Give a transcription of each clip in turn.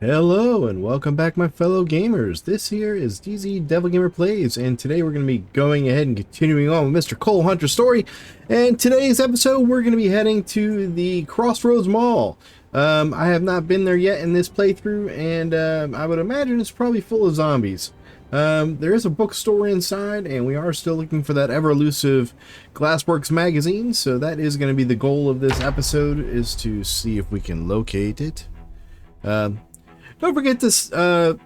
Hello and welcome back, my fellow gamers. This here is DZ Devil Gamer Plays, and today we're going to be going ahead and continuing on with Mr. Cole Hunter's story. And today's episode, we're going to be heading to the Crossroads Mall. I have not been there yet in this playthrough, and I would imagine it's probably full of zombies. There is a bookstore inside, and we are still looking for that ever-elusive Glassworks magazine, so that is going to be the goal of this episode, is to see if we can locate it. Don't forget to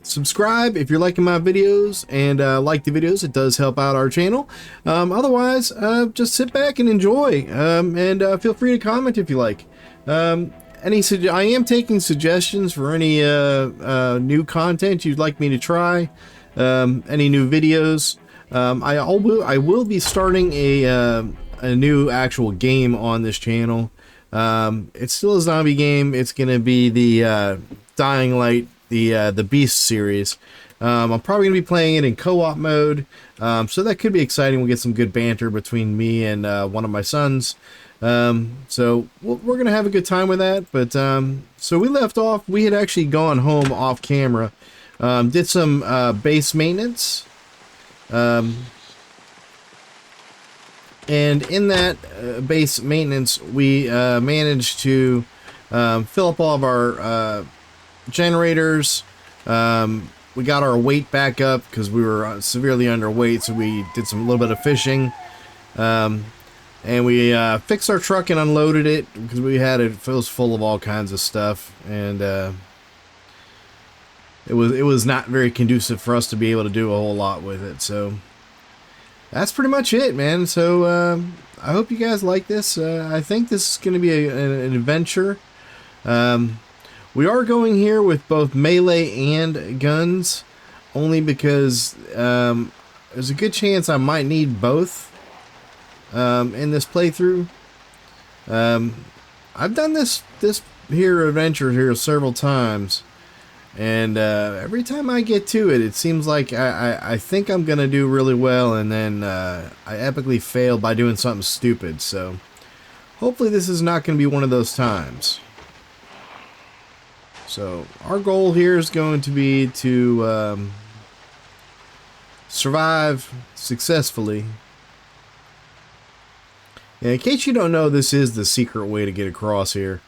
subscribe if you're liking my videos, and like the videos. It does help out our channel. Otherwise, just sit back and enjoy, and feel free to comment if you like. I am taking suggestions for any new content you'd like me to try, any new videos. I will be starting a new actual game on this channel. It's still a zombie game. It's gonna be the Dying Light, the Beast series. I'm probably gonna be playing it in co-op mode, so that could be exciting. We'll get some good banter between me and one of my sons. So we're gonna have a good time with that. But so we left off. We had actually gone home off camera, did some base maintenance. And in that base maintenance, we managed to fill up all of our generators. We got our weight back up because we were severely underweight, so we did a little bit of fishing. And we fixed our truck and unloaded it because it was full of all kinds of stuff, and it was not very conducive for us to be able to do a whole lot with it. So that's pretty much it, man. So I hope you guys like this. I think this is going to be an adventure. We are going here with both melee and guns, only because there's a good chance I might need both in this playthrough. I've done this here adventure here several times, and every time I get to it, it seems like I think I'm gonna do really well, and then I epically fail by doing something stupid. So hopefully this is not gonna be one of those times. So our goal here is going to be to survive successfully. And in case you don't know, this is the secret way to get across here.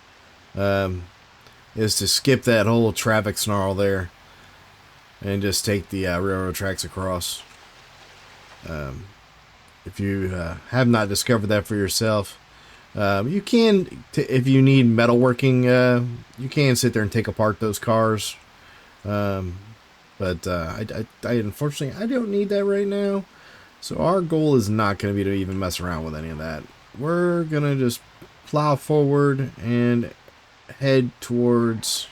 Is to skip that whole traffic snarl there and just take the railroad tracks across. If you have not discovered that for yourself, you can, if you need metalworking, you can sit there and take apart those cars. But I unfortunately, I don't need that right now. So our goal is not going to be to even mess around with any of that. We're going to just plow forward and head towards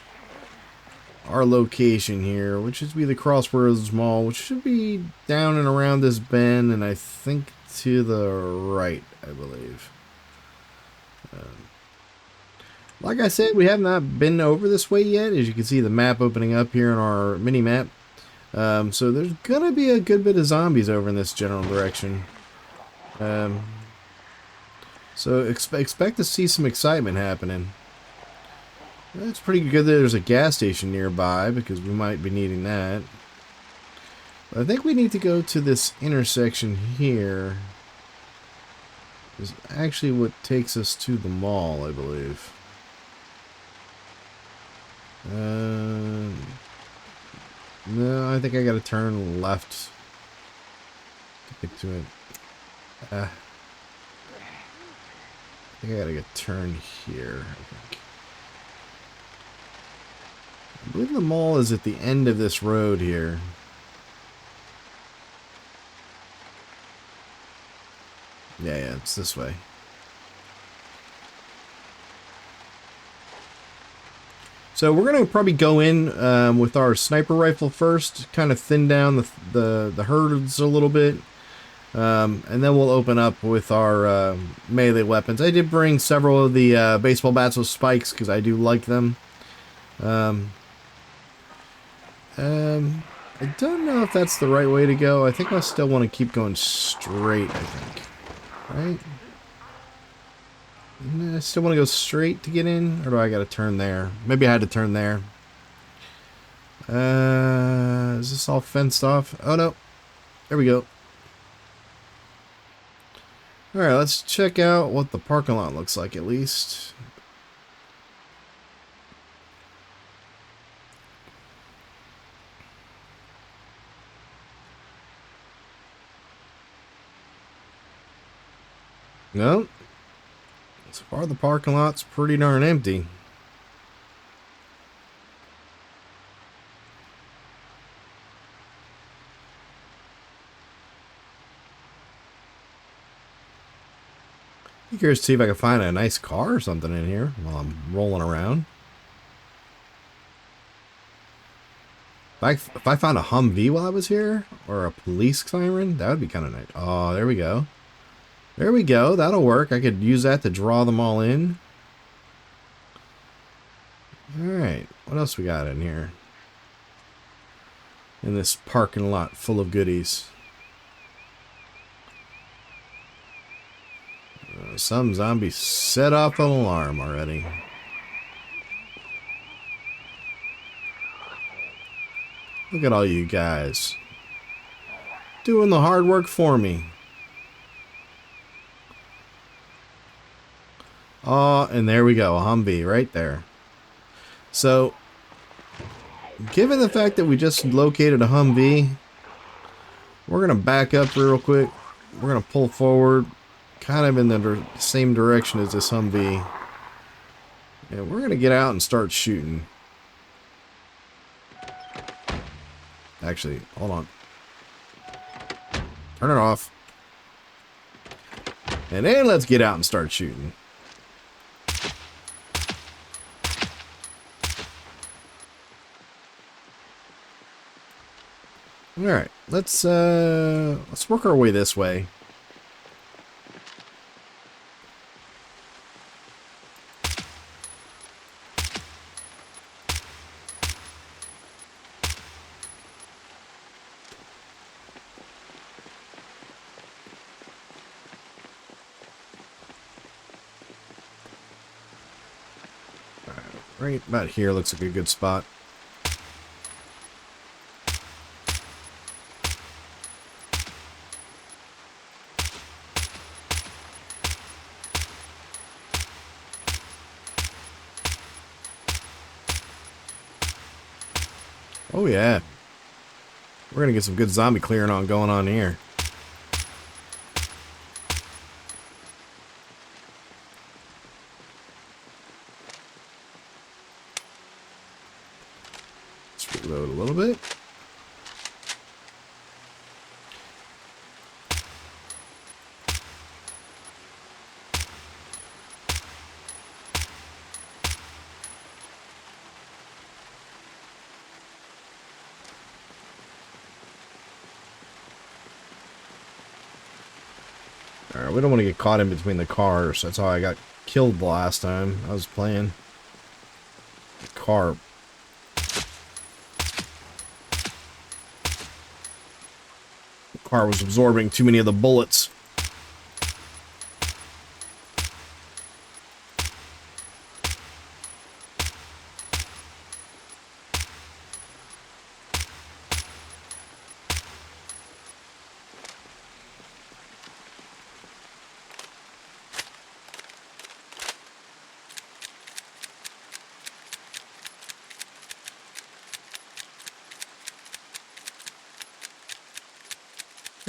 our location here, which is the Crossroads Mall, which should be down and around this bend, and I think to the right, I believe. Like I said, we have not been over this way yet. As you can see, the map opening up here in our mini map. So there's gonna be a good bit of zombies over in this general direction. So expect to see some excitement happening. That's pretty good that there's a gas station nearby, because we might be needing that. But I think we need to go to this intersection here. Is actually what takes us to the mall, I believe. No, I think I gotta turn left to get to it. I think I gotta turn here, I think. I believe the mall is at the end of this road here. Yeah, it's this way. So we're gonna probably go in with our sniper rifle first, kind of thin down the herds a little bit, and then we'll open up with our melee weapons. I did bring several of the baseball bats with spikes because I do like them. I don't know if that's the right way to go. I think I still want to keep going straight, I think. Right? I still want to go straight to get in, or do I got to turn there? Maybe I had to turn there. Is this all fenced off? Oh no. There we go. Alright, let's check out what the parking lot looks like at least. No. So far the parking lot's pretty darn empty. I'm curious to see if I can find a nice car or something in here while I'm rolling around. If I found a Humvee while I was here, or a police siren, that would be kind of nice. Oh, there we go. There we go. That'll work. I could use that to draw them all in. Alright, what else we got in here? In this parking lot full of goodies. Some zombie set off an alarm already. Look at all you guys doing the hard work for me. Oh, and there we go, a Humvee right there. So, given the fact that we just located a Humvee, we're going to back up real quick. We're going to pull forward, kind of in the same direction as this Humvee. And we're going to get out and start shooting. Actually, hold on. Turn it off. And then let's get out and start shooting. Alright, let's work our way this way. Right about here looks like a good spot. Oh yeah. We're gonna get some good zombie clearing on going on here. Let's reload a little bit. Alright, we don't want to get caught in between the cars. That's how I got killed the last time I was playing. The car. The car was absorbing too many of the bullets.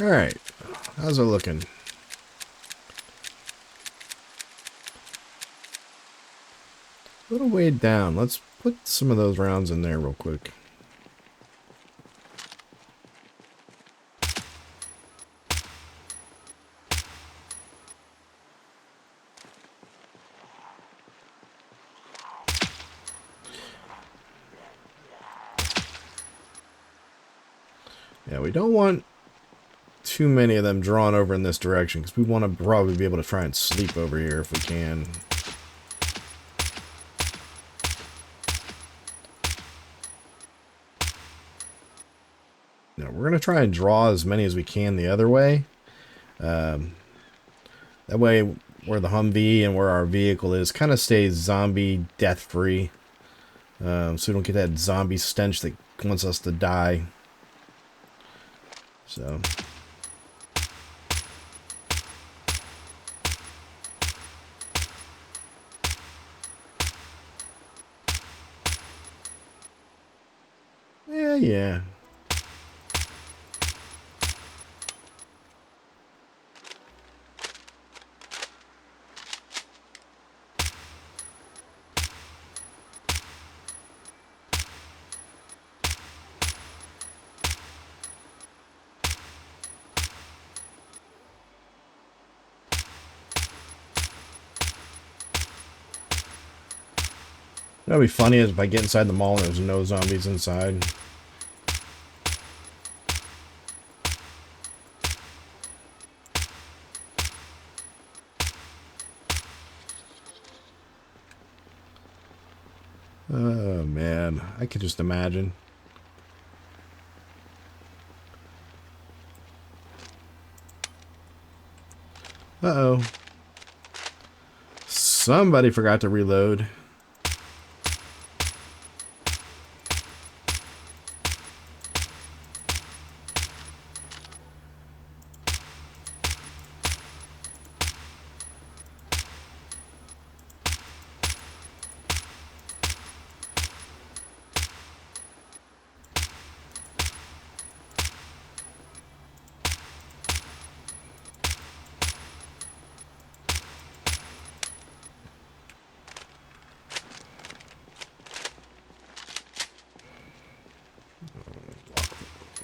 Alright, how's it looking? A little way down. Let's put some of those rounds in there real quick. Yeah, we don't want too many of them drawn over in this direction because we want to probably be able to try and sleep over here if we can. Now we're going to try and draw as many as we can the other way. That way where the Humvee and where our vehicle is kind of stays zombie death free. So we don't get that zombie stench that wants us to die. So. Yeah. That'd be funny if I get inside the mall and there's no zombies inside. Oh man, I could just imagine. Uh-oh. Somebody forgot to reload.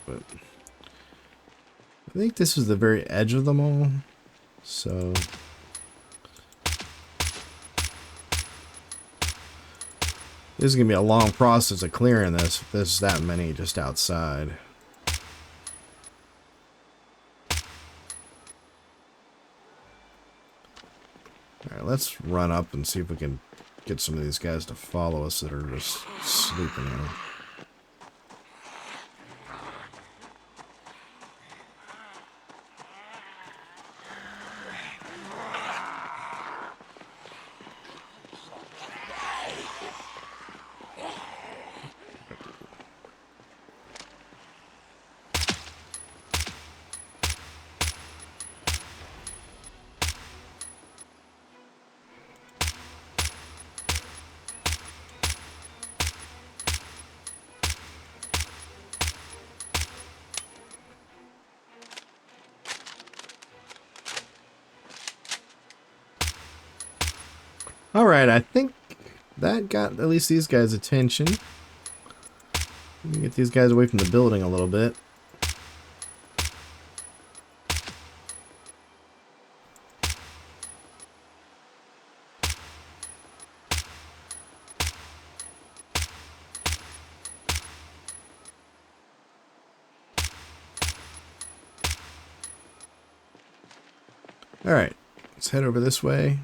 But I think this is the very edge of the mall, so this is gonna be a long process of clearing this if there's that many just outside. Alright, let's run up and see if we can get some of these guys to follow us that are just sleeping here. Alright, I think that got at least these guys' attention. Let me get these guys away from the building a little bit. Alright, let's head over this way.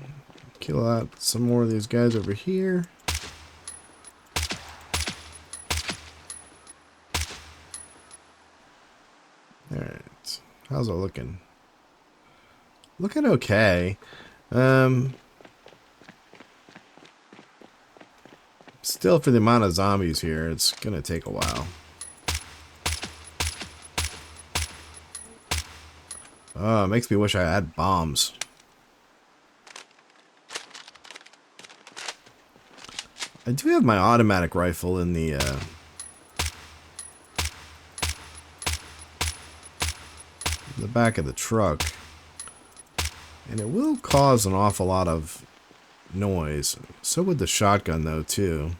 Kill out some more of these guys over here. Alright, how's it looking? Looking okay. Still, for the amount of zombies here, it's gonna take a while. Oh, it makes me wish I had bombs. I do have my automatic rifle in the back of the truck, and it will cause an awful lot of noise. So would the shotgun, though, too.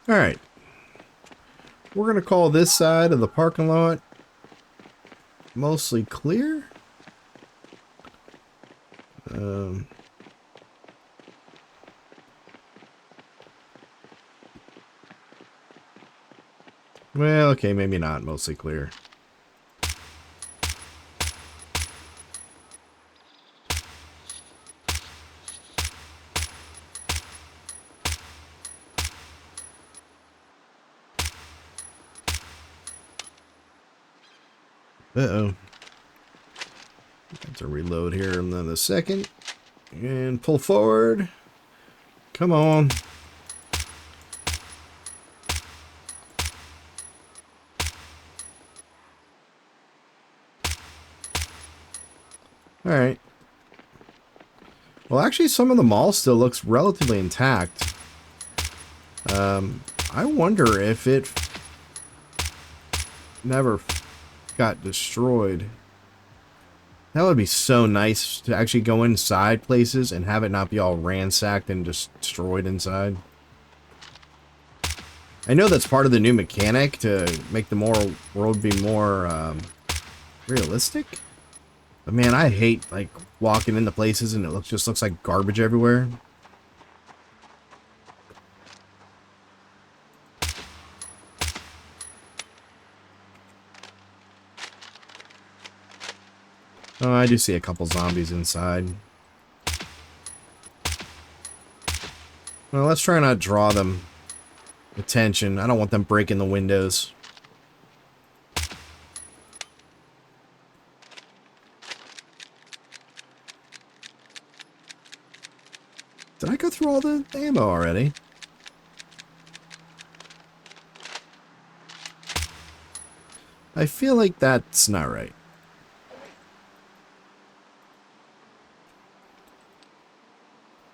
Alright. We're going to call this side of the parking lot mostly clear. Well, okay, maybe not mostly clear. Uh-oh. Have to reload here in a second. And pull forward. Come on. Alright. Well, actually, some of the mall still looks relatively intact. I wonder if it never got destroyed. That would be so nice to actually go inside places and have it not be all ransacked and just destroyed inside. I know that's part of the new mechanic to make the world be more realistic. But man, I hate like walking into places and it just looks like garbage everywhere. Oh, I do see a couple zombies inside. Well, let's try not to draw them attention. I don't want them breaking the windows. Did I go through all the ammo already? I feel like that's not right.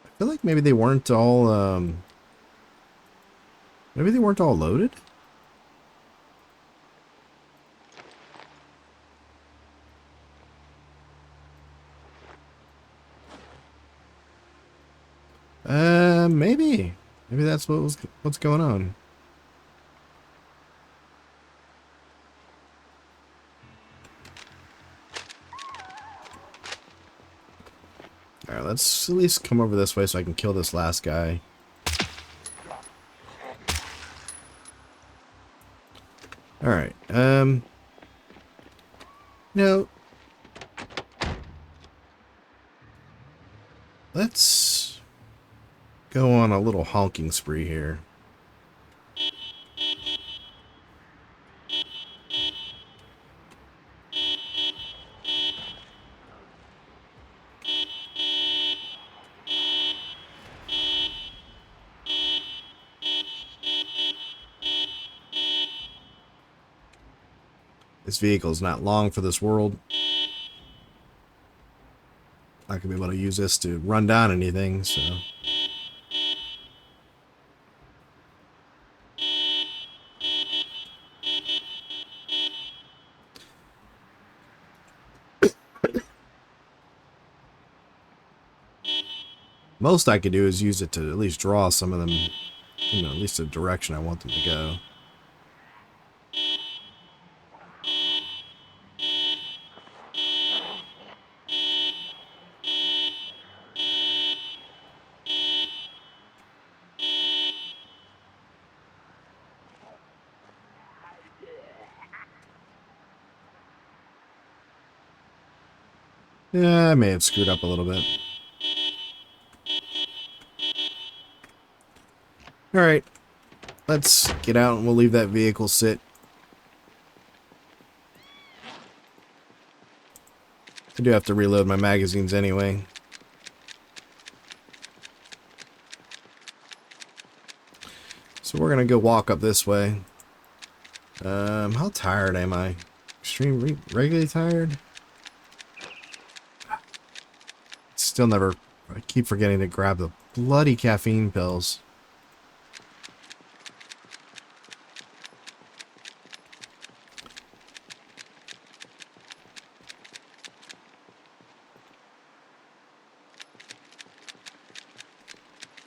I feel like maybe they weren't all, maybe they weren't all loaded? Maybe. Maybe that's what's going on. Alright, let's at least come over this way so I can kill this last guy. Alright, no. Let's go on a little honking spree here. This vehicle is not long for this world. Not gonna be able to use this to run down anything, so. Most I could do is use it to at least draw some of them, you know, at least the direction I want them to go. Yeah, I may have screwed up a little bit. Alright, let's get out and we'll leave that vehicle sit. I do have to reload my magazines anyway. So we're gonna go walk up this way. How tired am I? Regularly tired? Still never, I keep forgetting to grab the bloody caffeine pills.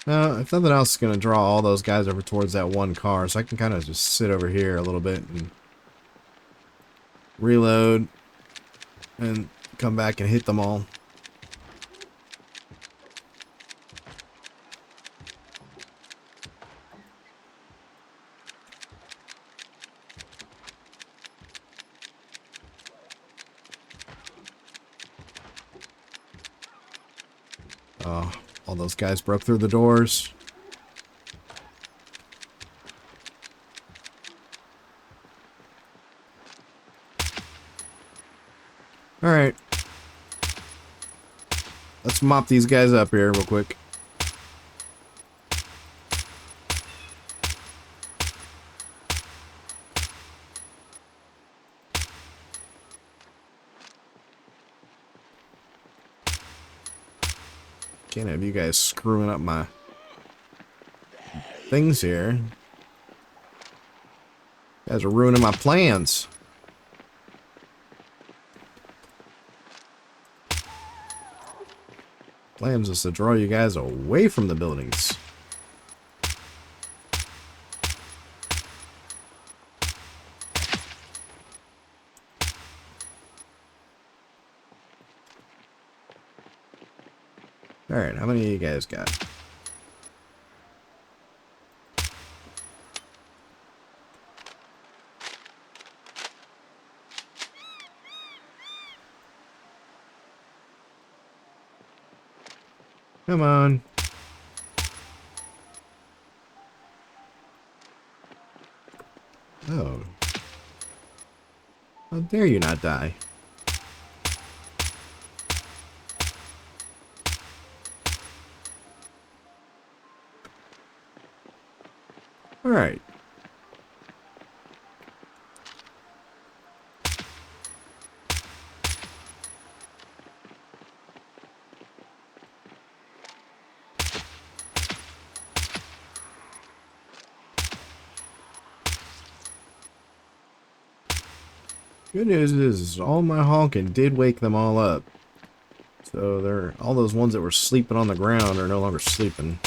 If nothing else, is going to draw all those guys over towards that one car, so I can kind of just sit over here a little bit and reload and come back and hit them all. Oh, all those guys broke through the doors. Alright. Let's mop these guys up here real quick. Can't have you guys screwing up my things here. You guys are ruining my plans. Plans is to draw you guys away from the buildings. Alright, how many of you guys got? Come on. Oh. How dare you not die? Alright. Good news is all my honking did wake them all up. So they're all those ones that were sleeping on the ground are no longer sleeping.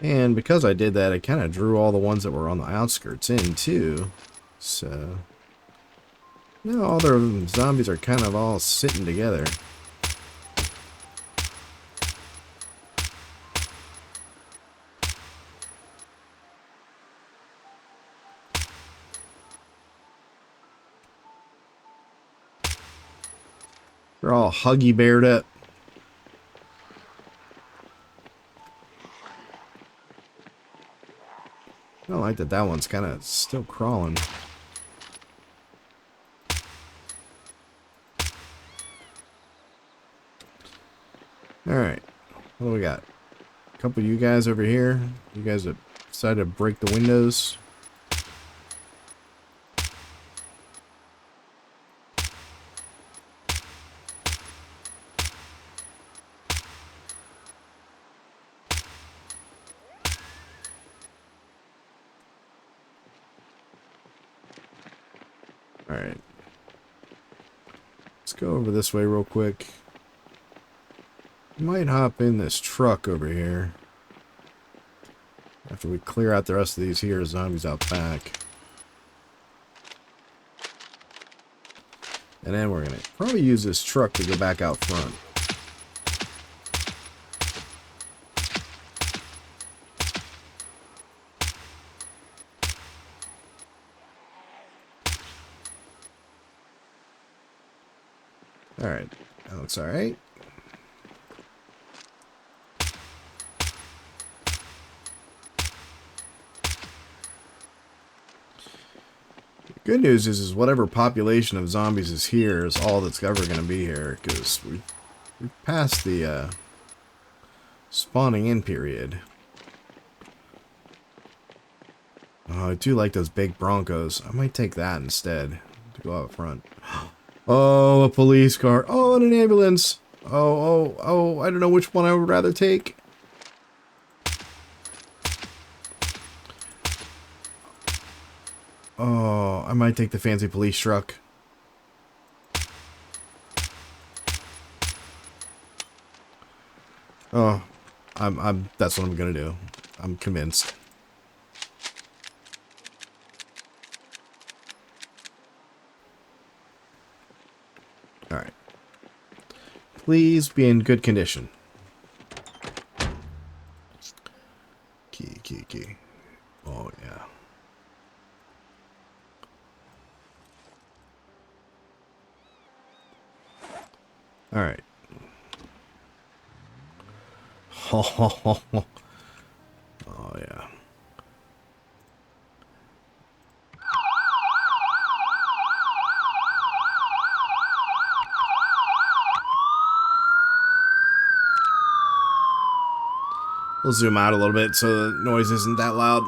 And because I did that, I kind of drew all the ones that were on the outskirts in, too. So, now all their zombies are kind of all sitting together. They're all huggy-beared up. I don't like that that one's kind of still crawling. Alright. What do we got? A couple of you guys over here. You guys have decided to break the windows. Alright. Let's go over this way real quick. Might hop in this truck over here. After we clear out the rest of these here zombies out back. And then we're going to probably use this truck to go back out front. Alright, that looks alright. Good news is whatever population of zombies is here is all that's ever going to be here, because we've passed the spawning in period. Oh, I do like those big Broncos. I might take that instead to go out front. Oh, a police car. Oh, and an ambulance. Oh, I don't know which one I would rather take. Oh, I might take the fancy police truck. Oh, that's what I'm gonna do. I'm convinced. Alright. Please be in good condition. Key. Oh, yeah. Alright. Oh, yeah. We'll zoom out a little bit so the noise isn't that loud.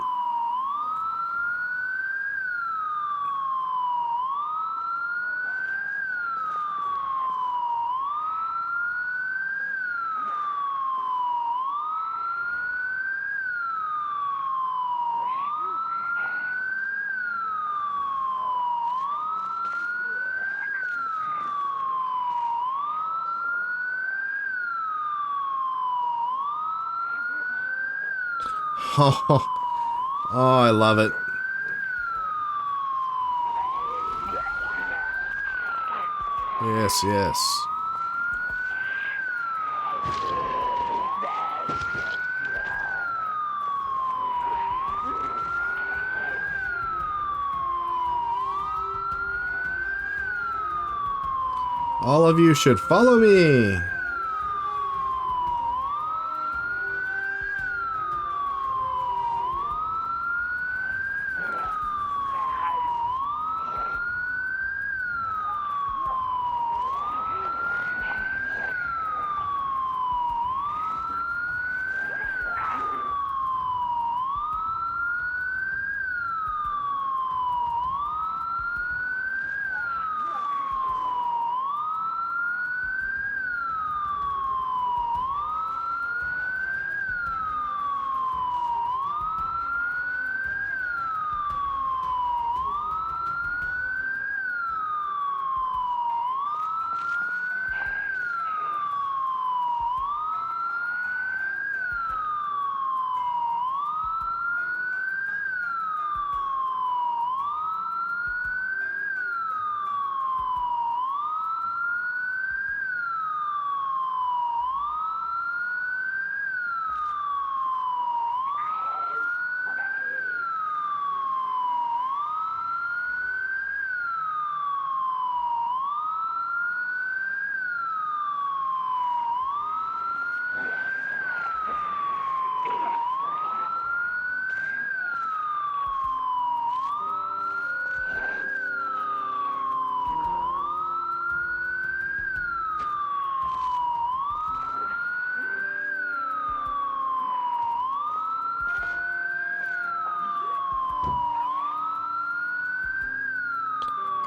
Oh, oh, I love it. Yes, yes. All of you should follow me.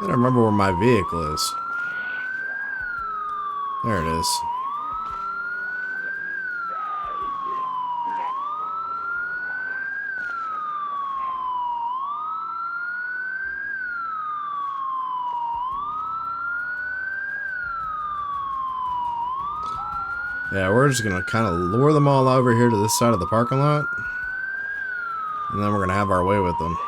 Gotta remember where my vehicle is. There it is. Yeah, we're just gonna kind of lure them all over here to this side of the parking lot. And then we're gonna have our way with them.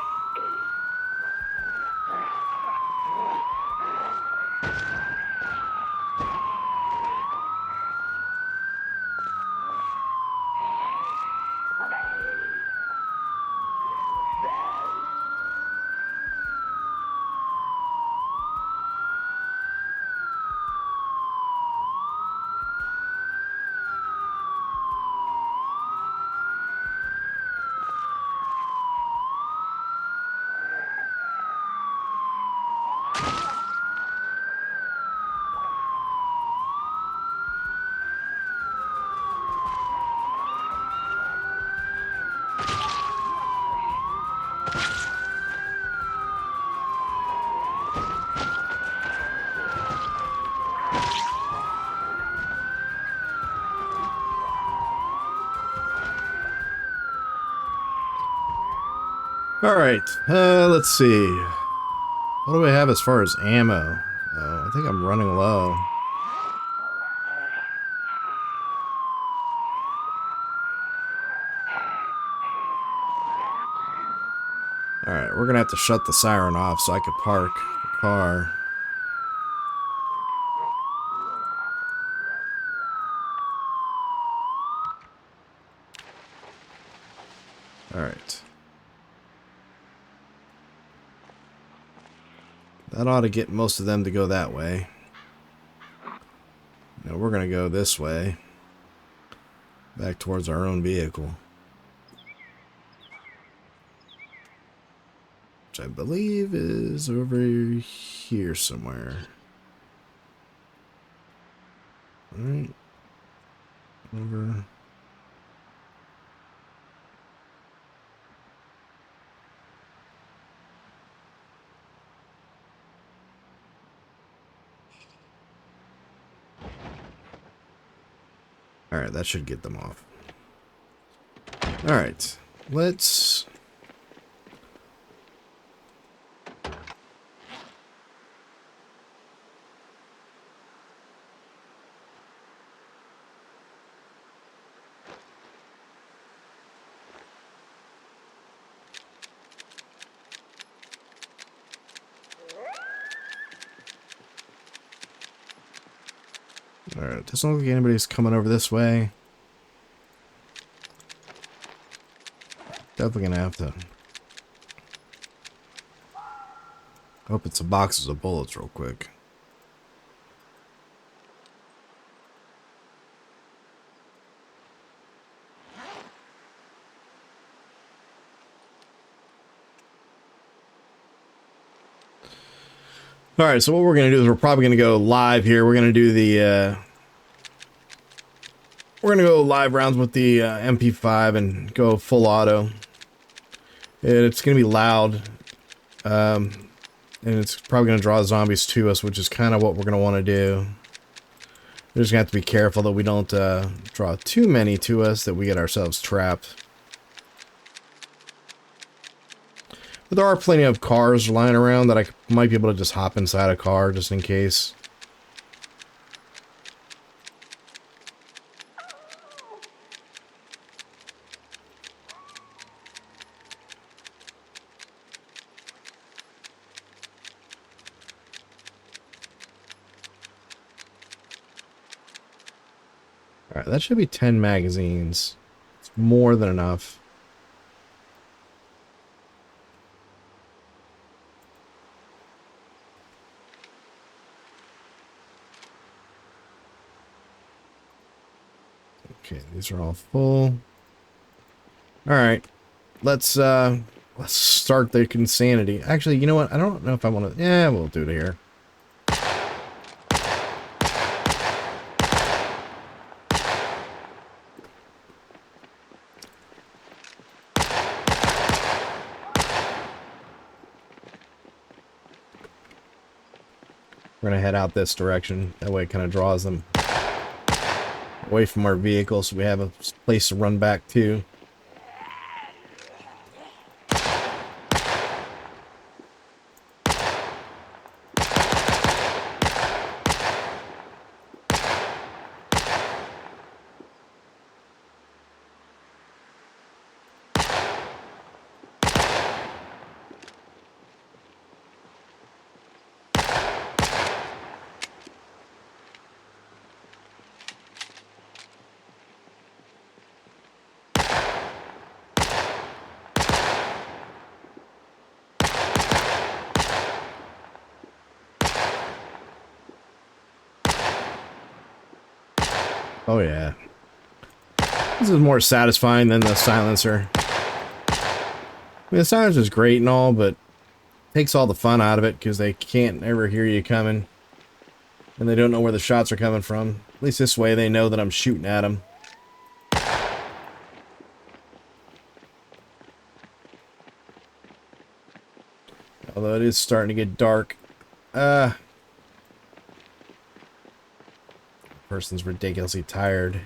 Alright, let's see. What do I have as far as ammo? Oh, I think I'm running low. Alright, we're gonna have to shut the siren off so I can park the car. Alright. That ought to get most of them to go that way. Now we're going to go this way. Back towards our own vehicle. Which I believe is over here somewhere. Alright. Over. Alright, that should get them off. Alright, let's... Alright, doesn't look like anybody's coming over this way. Definitely gonna have to open some boxes of bullets real quick. Alright, so what we're gonna do is we're probably gonna go live here. We're gonna do the we're gonna go live rounds with the MP5 and go full auto. It's gonna be loud, and it's probably gonna draw zombies to us, which is kind of what we're gonna want to do. We're just gonna have to be careful that we don't draw too many to us, that we get ourselves trapped. But there are plenty of cars lying around that I might be able to just hop inside a car just in case. Alright, that should be 10 magazines. It's more than enough. Okay, these are all full. Alright. Let's start the insanity. Actually, you know what? I don't know if I want to... Yeah, we'll do it here. We're going to head out this direction. That way it kind of draws them away from our vehicle so we have a place to run back to. Oh yeah. This is more satisfying than the silencer. I mean, the silencer is great and all, but takes all the fun out of it because they can't ever hear you coming. And they don't know where the shots are coming from. At least this way they know that I'm shooting at them. Although it is starting to get dark. Person's ridiculously tired.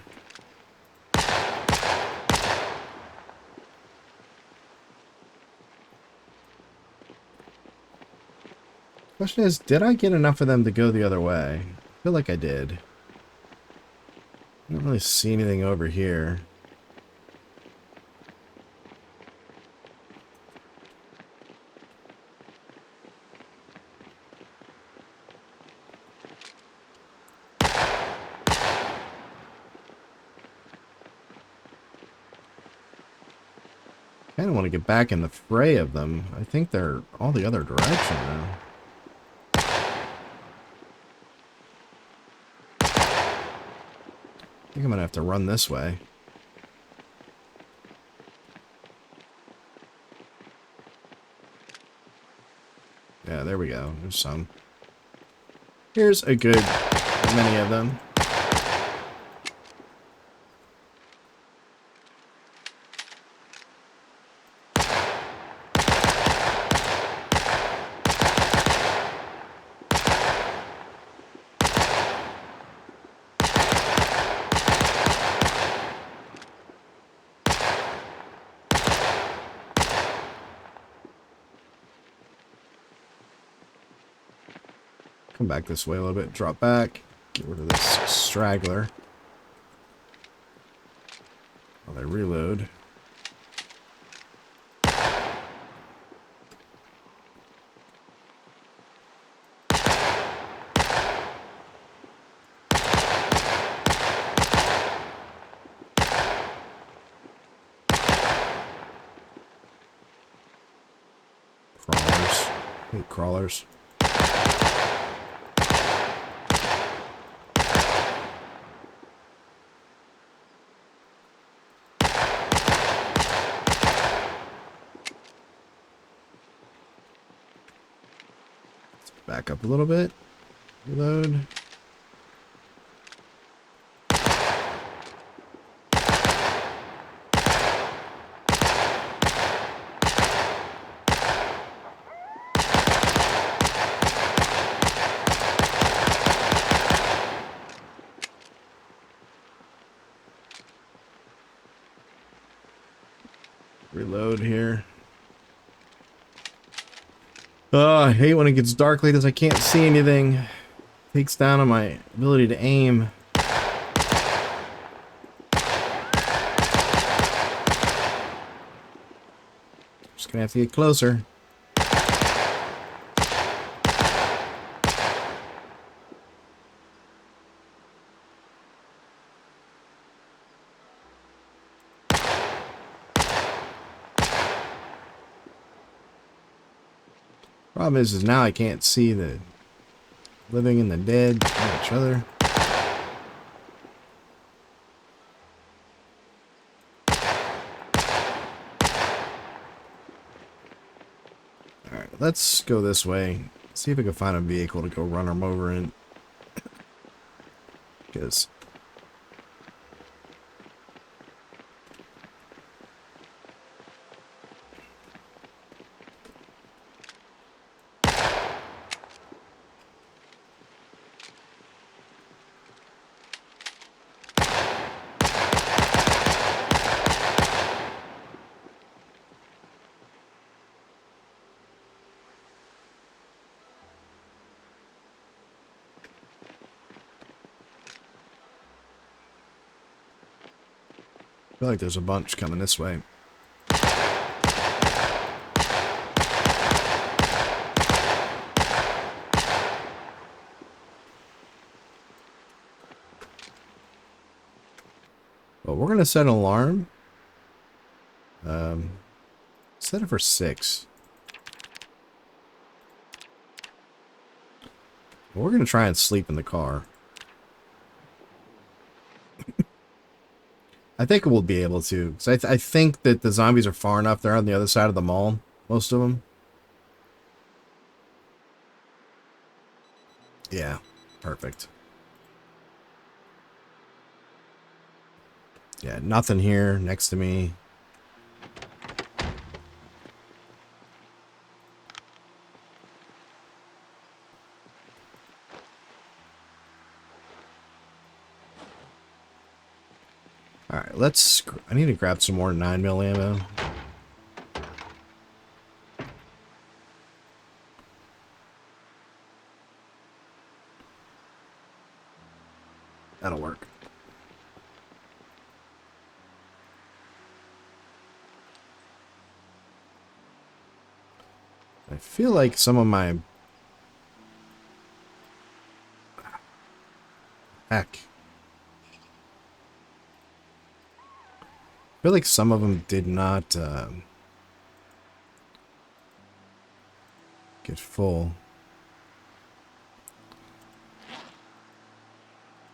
Question is, did I get enough of them to go the other way? I feel like I did. I don't really see anything over here. I kind of want to get back in the fray of them. I think they're all the other direction now. think I'm gonna have to run this way. Yeah, there we go. There's some. Here's a good many of them. Come back this way a little bit. Drop back. Get rid of this straggler. While I reload. Crawlers. I hate crawlers. Back up a little bit. Reload. Reload here. Oh, I hate when it gets dark like this. I can't see anything. Takes down on my ability to aim. Just gonna have to get closer. Problem is now I can't see the living and the dead from each other. Alright, let's go this way. See if we can find a vehicle to go run them over in. Because I feel like there's a bunch coming this way. Well, we're going to set an alarm. Set it for 6. We're going to try and sleep in the car. I think we'll be able to. Because I think that the zombies are far enough. They're on the other side of the mall. Most of them. Yeah. Perfect. Yeah, nothing here next to me. Alright, let's... I need to grab some more 9mm ammo. That'll work. I feel like some of my... Heck. I feel like some of them did not get full.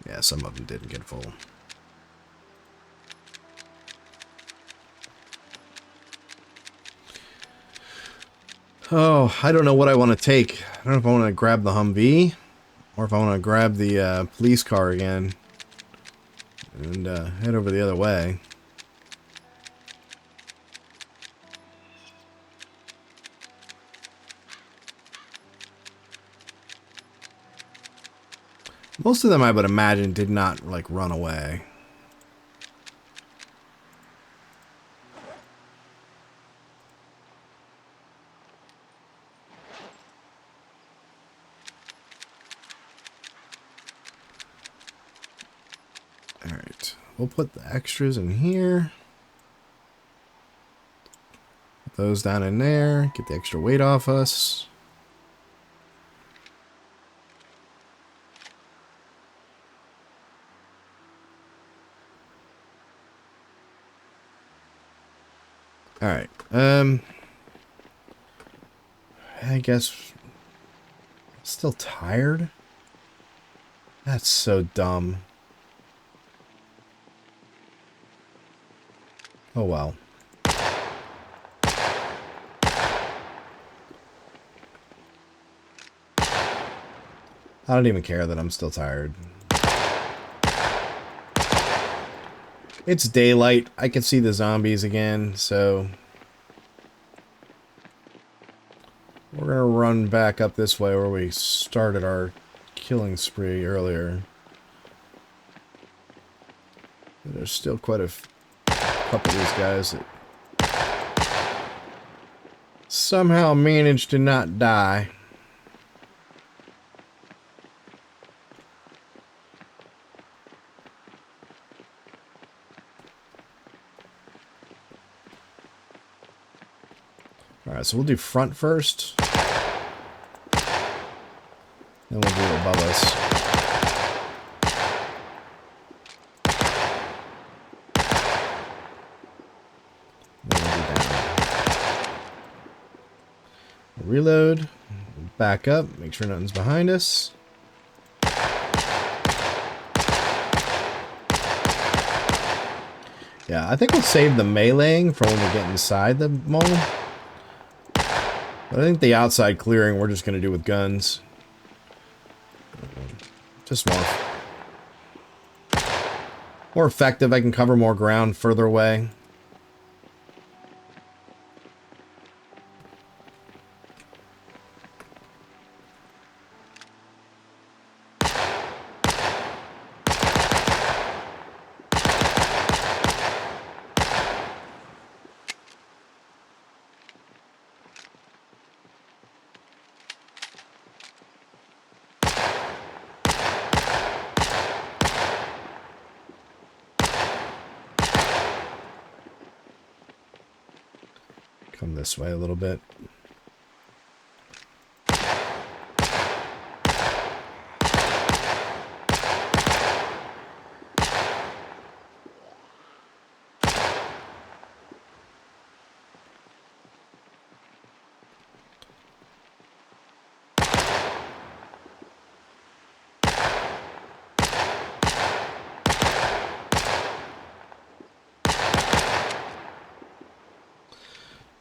Yeah, some of them didn't get full. Oh, I don't know what I want to take. I don't know if I want to grab the Humvee or if I want to grab the police car again and head over the other way. Most of them, I would imagine, did not, like, run away. Alright, we'll put the extras in here. Put those down in there. Get the extra weight off us. Alright, I guess still tired? That's so dumb. Oh well. I don't even care that I'm still tired. It's daylight. I can see the zombies again, so we're gonna run back up this way where we started our killing spree earlier. There's still quite a couple of these guys that somehow managed to not die. Alright, so we'll do front first. Then we'll do above us. Then we'll do down. Reload. Back up. Make sure nothing's behind us. Yeah, I think we'll save the meleeing for when we get inside the mall. But I think the outside clearing we're just going to do with guns. Just more effective. I can cover more ground further away. Come this way a little bit.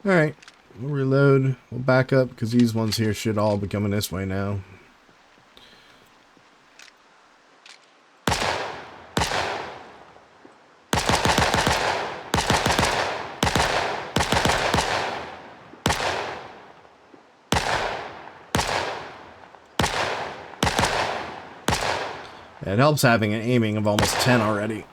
Alright, we'll reload, we'll back up, because these ones here should all be coming this way now. It helps having an aiming of almost 10 already.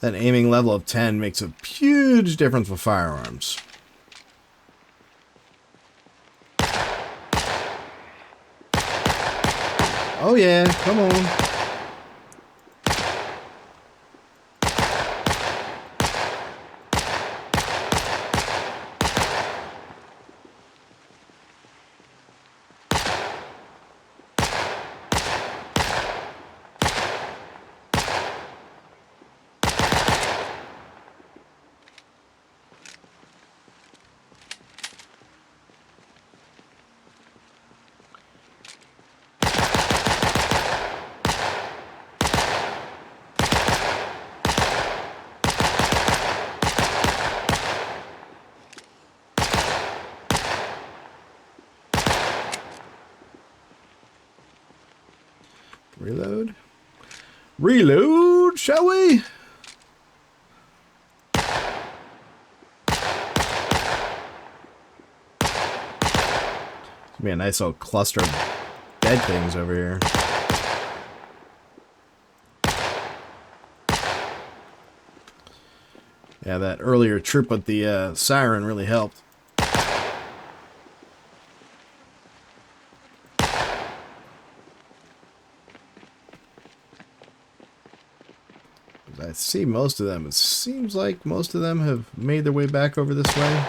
That aiming level of 10 makes a huge difference with firearms. Oh yeah, come on. Reload. Reload, shall we? Be a nice little cluster of dead things over here. Yeah, that earlier troop with the siren really helped. I see most of them. It seems like most of them have made their way back over this way.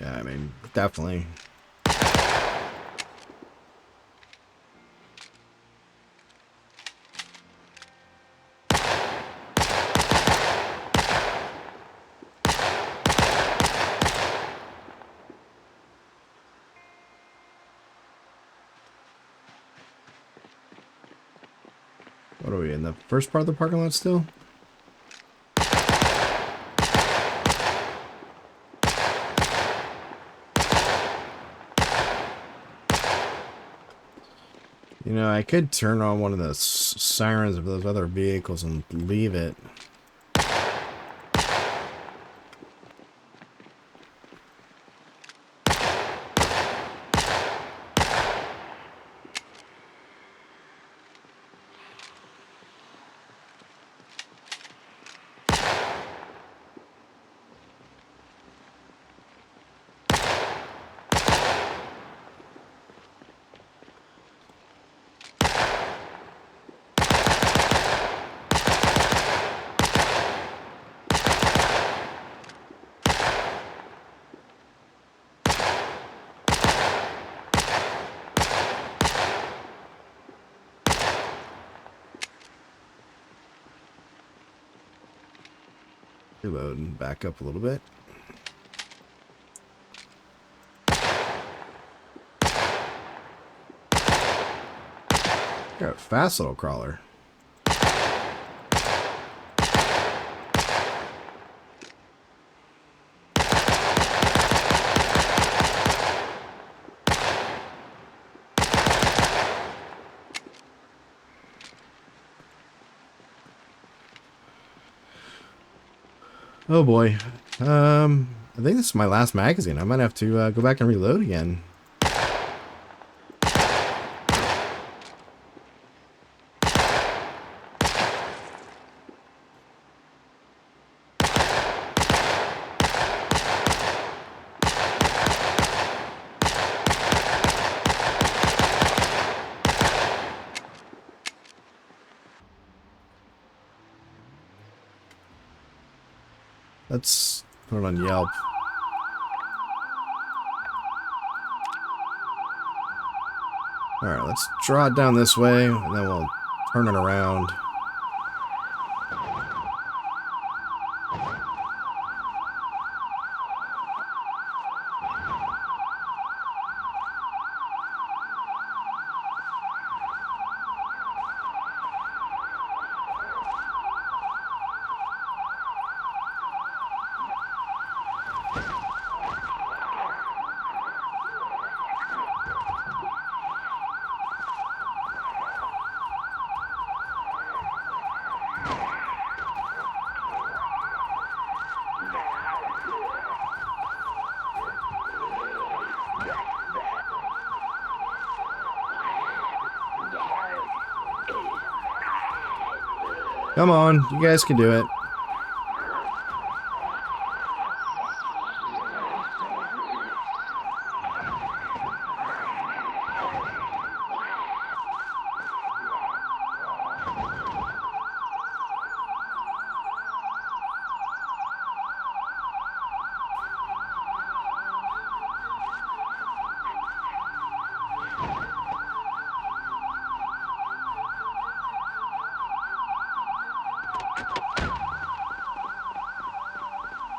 Yeah, I mean, definitely. What are we, in the first part of the parking lot still? You know, I could turn on one of the sirens of those other vehicles and leave it. Reload and back up a little bit. You're a fast little crawler. Oh boy. I think this is my last magazine. I might have to go back and reload again. Let's put it on Yelp. Alright, let's draw it down this way, and then we'll turn it around. Come on, you guys can do it.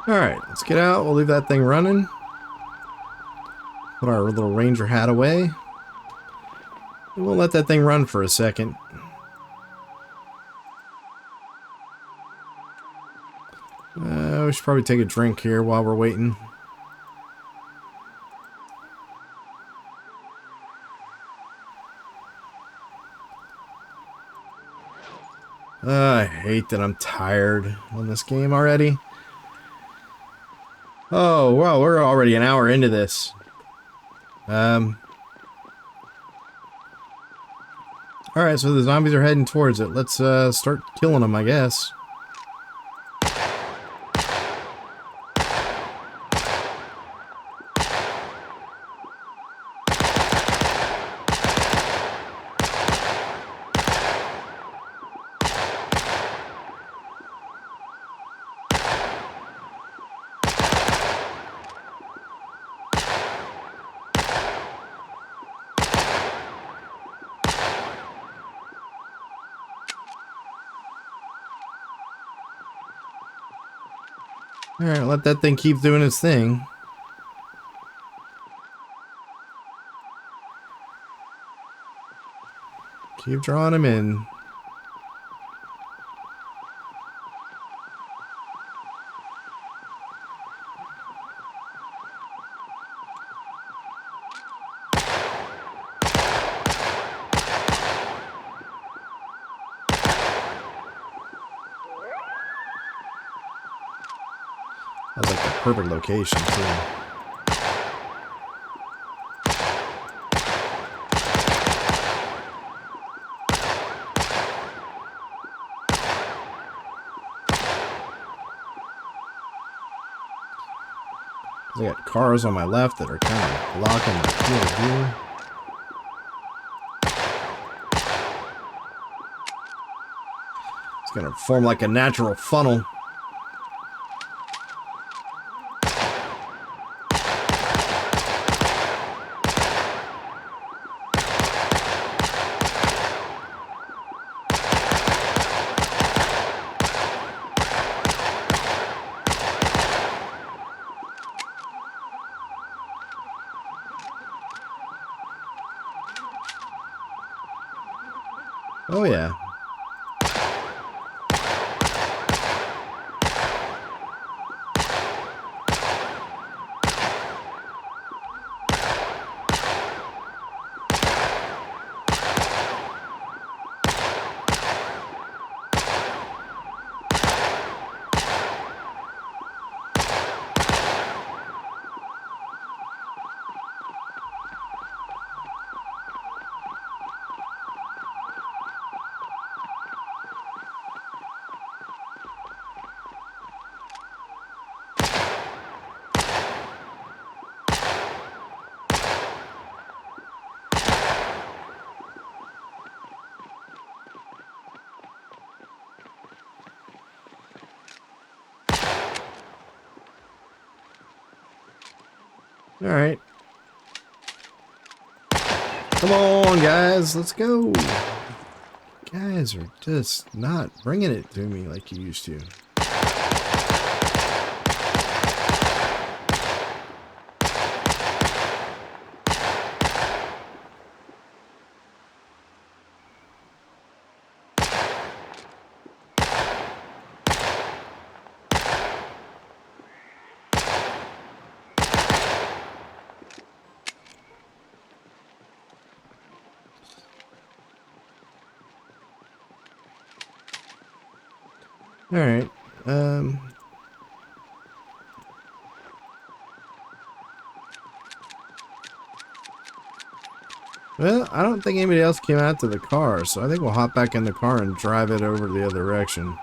Alright, let's get out. We'll leave that thing running. Put our little ranger hat away. We'll let that thing run for a second. We should probably take a drink here while we're waiting. I hate that I'm tired on this game already. Oh, well, we're already an hour into this. Alright, so the zombies are heading towards it. Let's start killing them, I guess. Alright, let that thing keep doing its thing. Keep drawing him in. That was like the perfect location, too. I got cars on my left that are kind of blocking my field of view. It's gonna form like a natural funnel. Oh yeah. Alright. Come on, guys. Let's go. You guys are just not bringing it to me like you used to. Alright, well, I don't think anybody else came out to the car, so I think we'll hop back in the car and drive it over the other direction.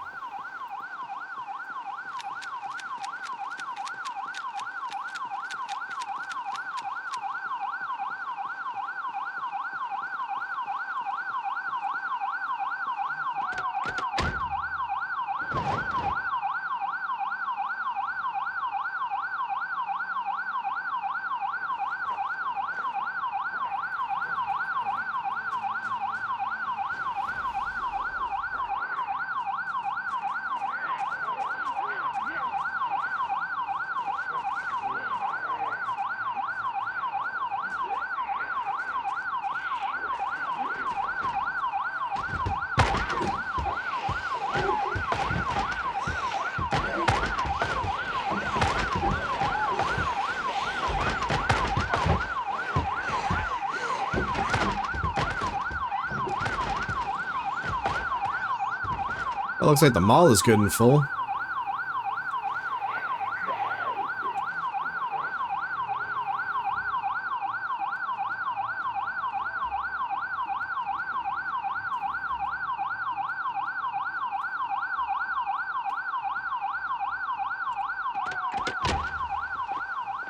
It looks like the mall is good and full.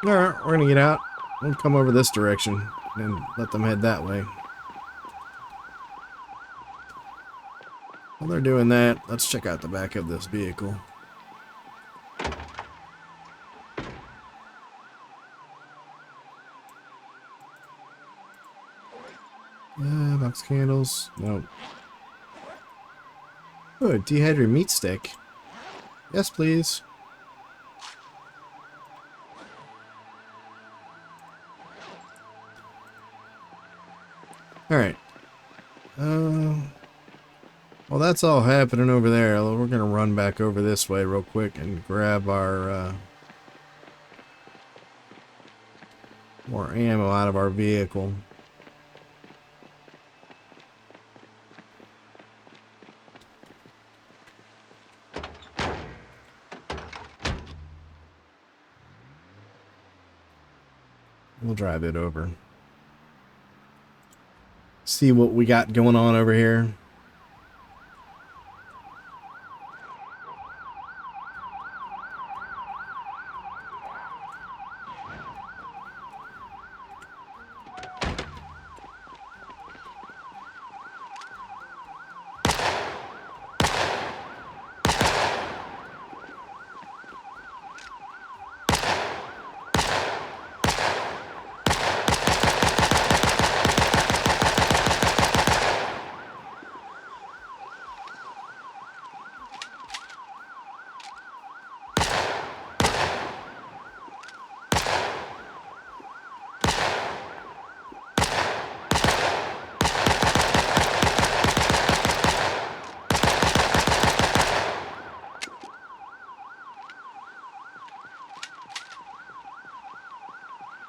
Alright, we're gonna get out. We'll come over this direction and let them head that way. While they're doing that, let's check out the back of this vehicle. Box candles. Nope. Oh, a dehydrated meat stick. Yes, please. Alright. Well, that's all happening over there. We're gonna run back over this way real quick and grab our more ammo out of our vehicle. We'll drive it over. See what we got going on over here.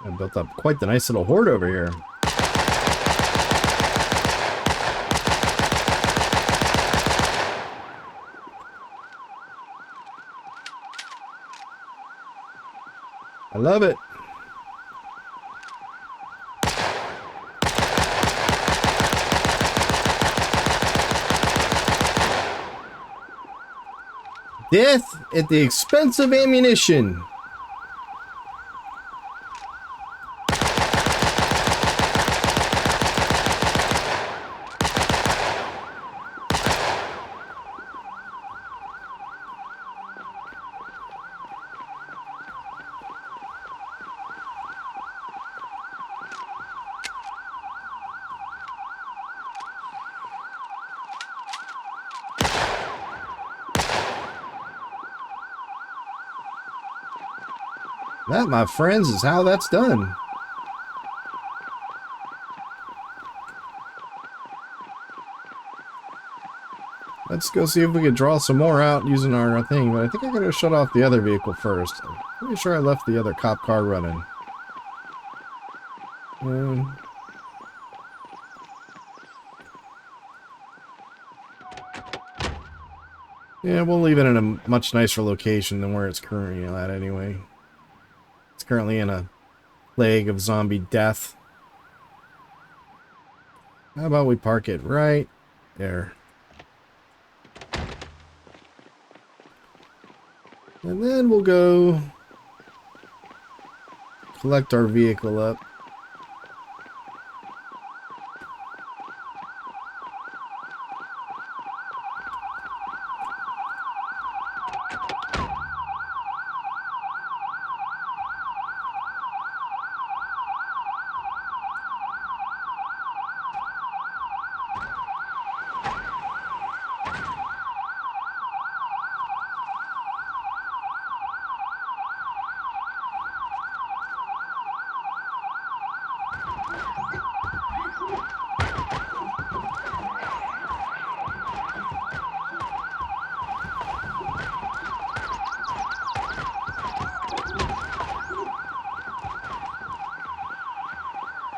I built up quite the nice little horde over here. I love it. Death at the expense of ammunition. That, my friends, is how that's done. Let's go see if we can draw some more out using our thing, but I think I gotta shut off the other vehicle first. I'm pretty sure I left the other cop car running. Yeah, we'll leave it in a much nicer location than where it's currently at anyway. It's currently in a plague of zombie death. How about we park it right there? And then we'll go collect our vehicle up.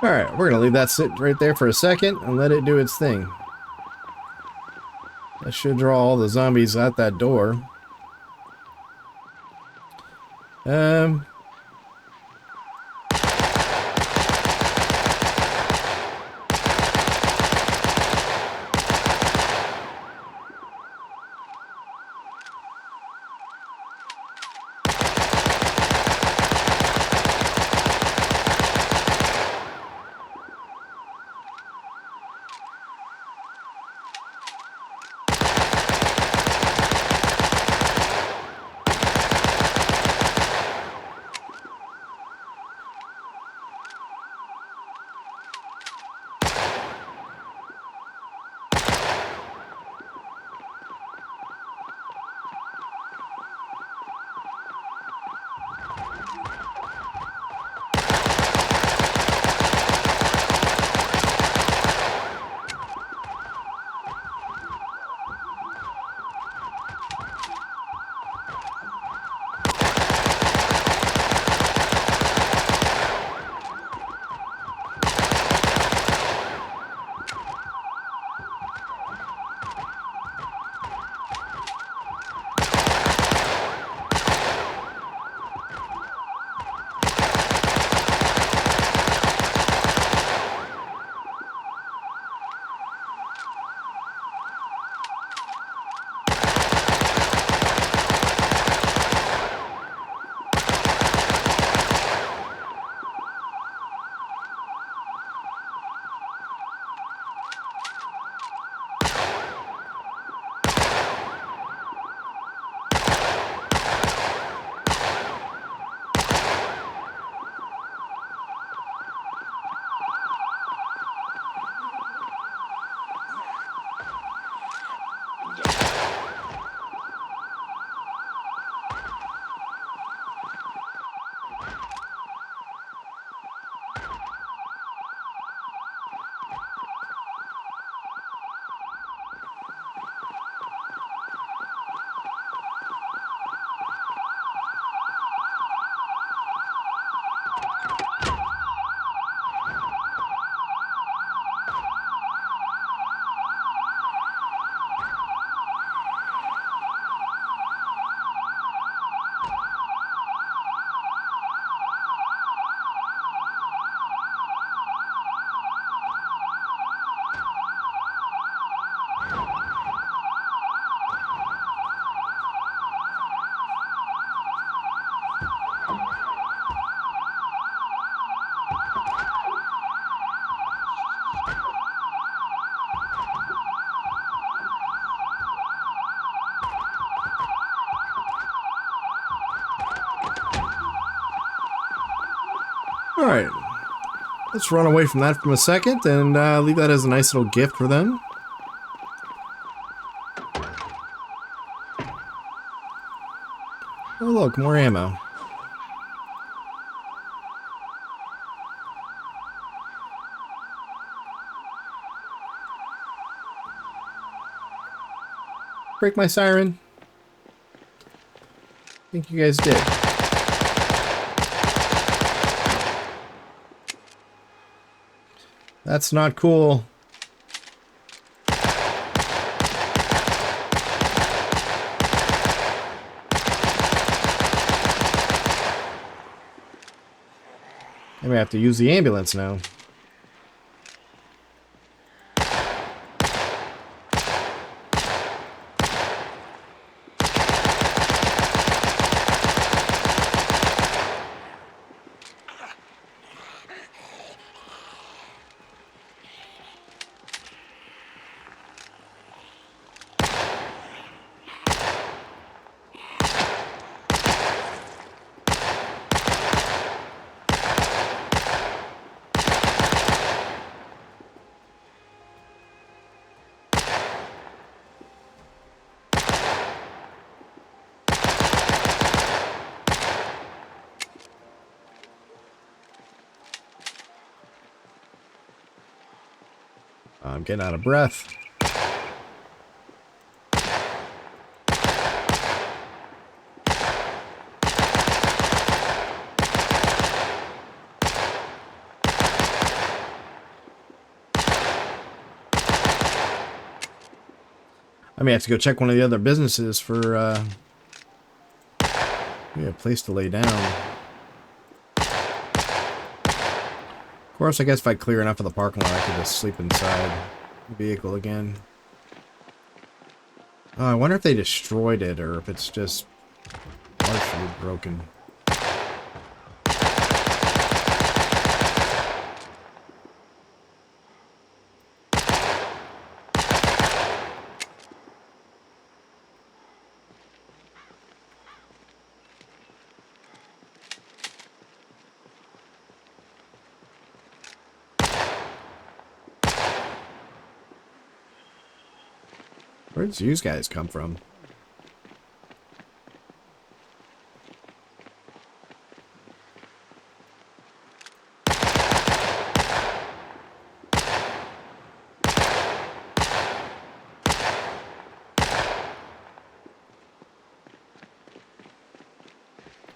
Alright, we're going to leave that sit right there for a second and let it do its thing. That should draw all the zombies at that door. Alright, let's run away from that for a second and leave that as a nice little gift for them. Oh look, more ammo. Break my siren. I think you guys did. That's not cool. I may have to use the ambulance now. I'm getting out of breath. I may have to go check one of the other businesses for a place to lay down. Of course, I guess if I clear enough of the parking lot, I could just sleep inside the vehicle again. I wonder if they destroyed it or if it's just partially broken. Where did these guys come from?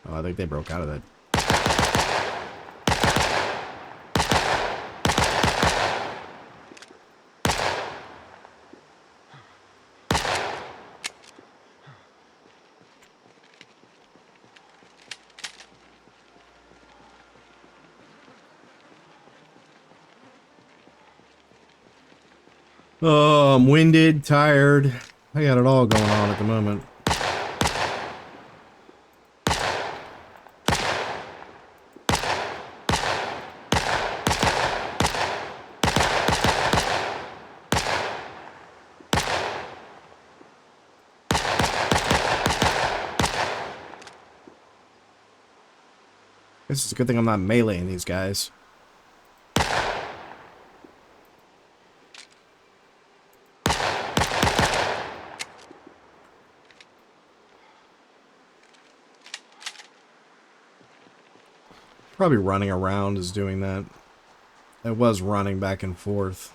Oh, I think they broke out of it. Oh, I'm winded, tired. I got it all going on at the moment. This is a good thing I'm not meleeing these guys. Probably running around is doing that. It was running back and forth.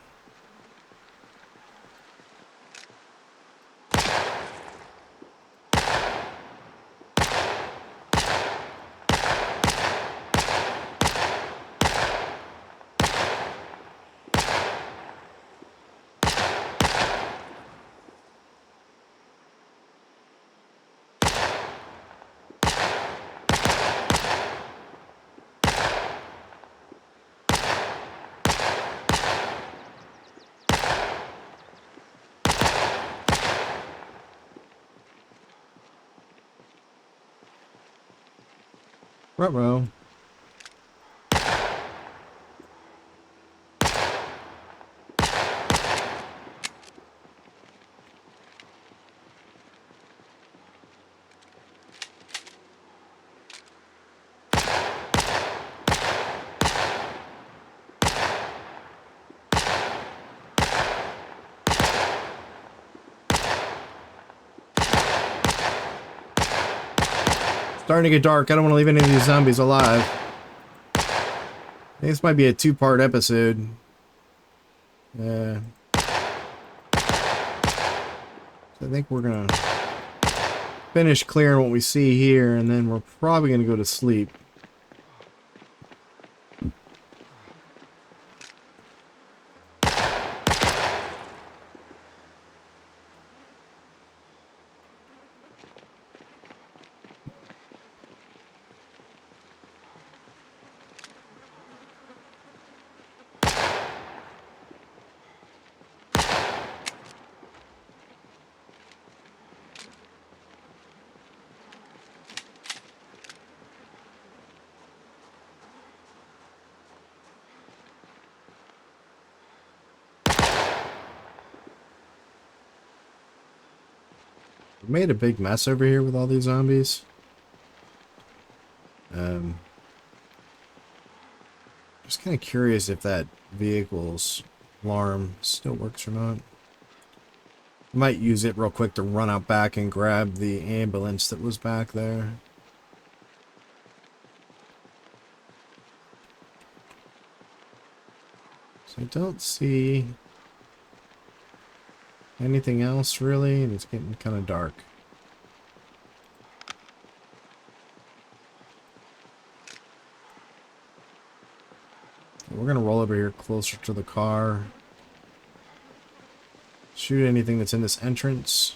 Ruh-roh. Starting to get dark. I don't want to leave any of these zombies alive. I think this might be a two-part episode. So I think we're gonna finish clearing what we see here, and then we're probably gonna go to sleep. We made a big mess over here with all these zombies. Just kind of curious if that vehicle's alarm still works or not. I might use it real quick to run out back and grab the ambulance that was back there. So I don't see anything else really, and it's getting kind of dark. We're gonna roll over here closer to the car. shoot anything that's in this entrance.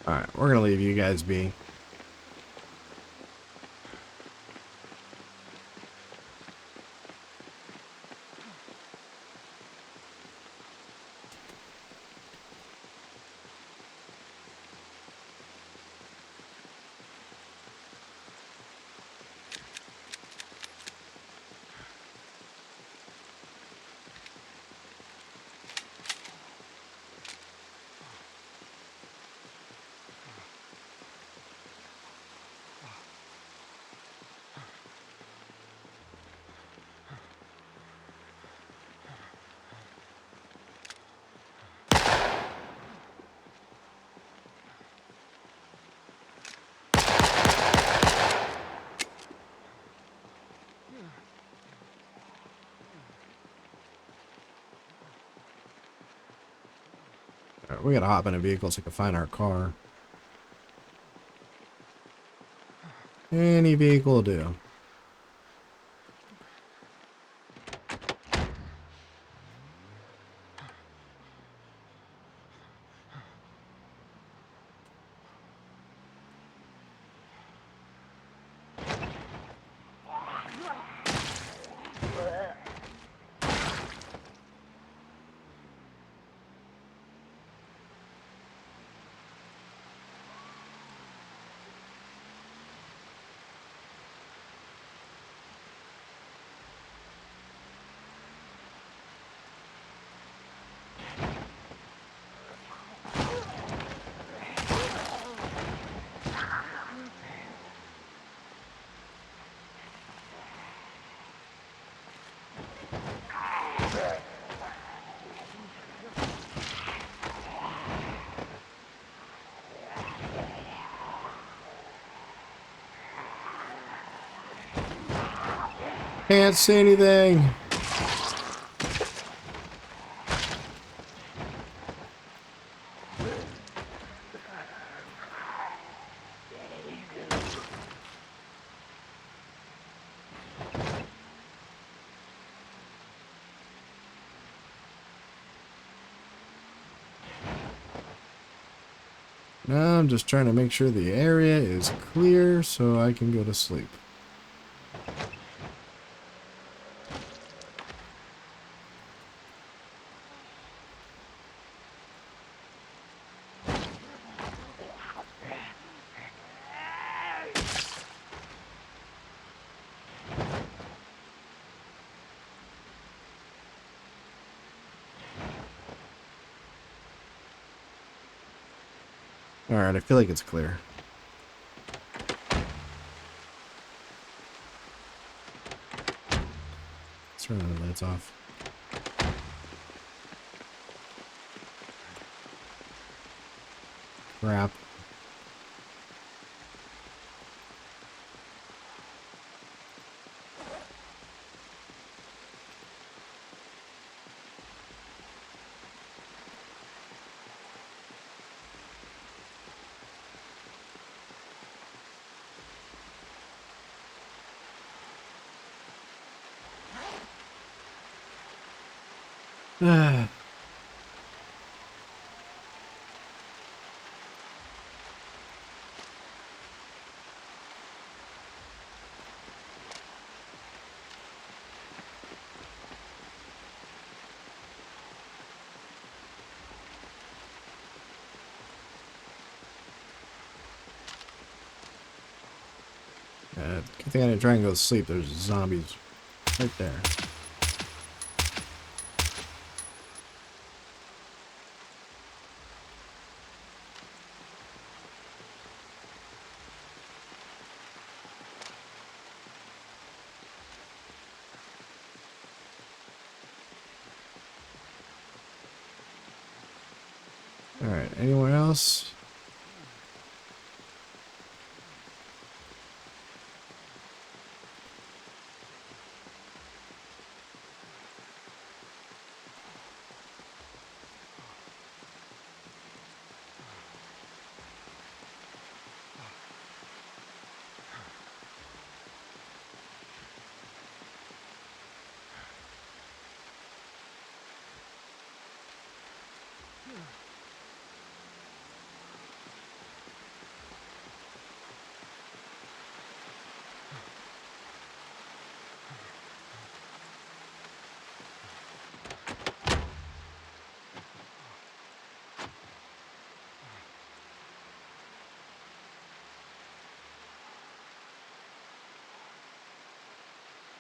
Alright, we're gonna leave you guys be. Alright, we gotta hop in a vehicle so we can find our car. Any vehicle will do. Can't see anything. Now I'm just trying to make sure the area is clear so I can go to sleep. Alright, I feel like it's clear. Let's turn the lights off. Crap. Good thing I didn't try and go to sleep. There's zombies right there. Alright, anywhere else?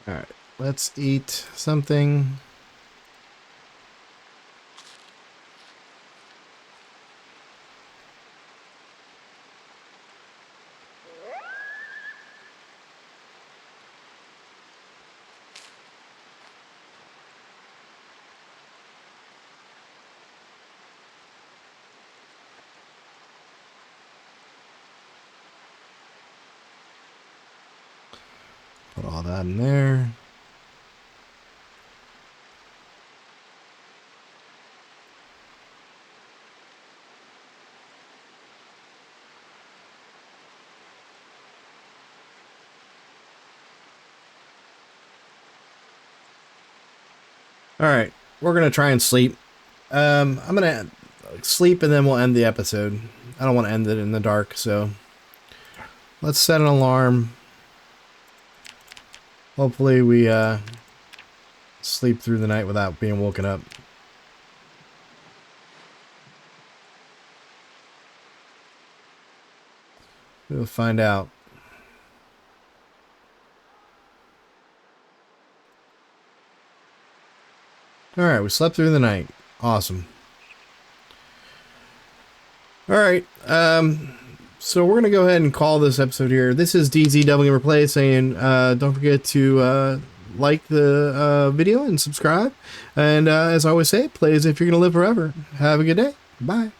Alright, let's eat something. Put all that in there. Alright, we're gonna try and sleep. I'm gonna sleep and then we'll end the episode. I don't want to end it in the dark, so let's set an alarm. Hopefully we sleep through the night without being woken up. We'll find out. Alright, we slept through the night. Awesome. Alright, so we're gonna go ahead and call this episode here. This is DZ Devil Gamer Play saying, don't forget to like the video and subscribe. And as I always say, play as if you're gonna live forever. Have a good day. Bye.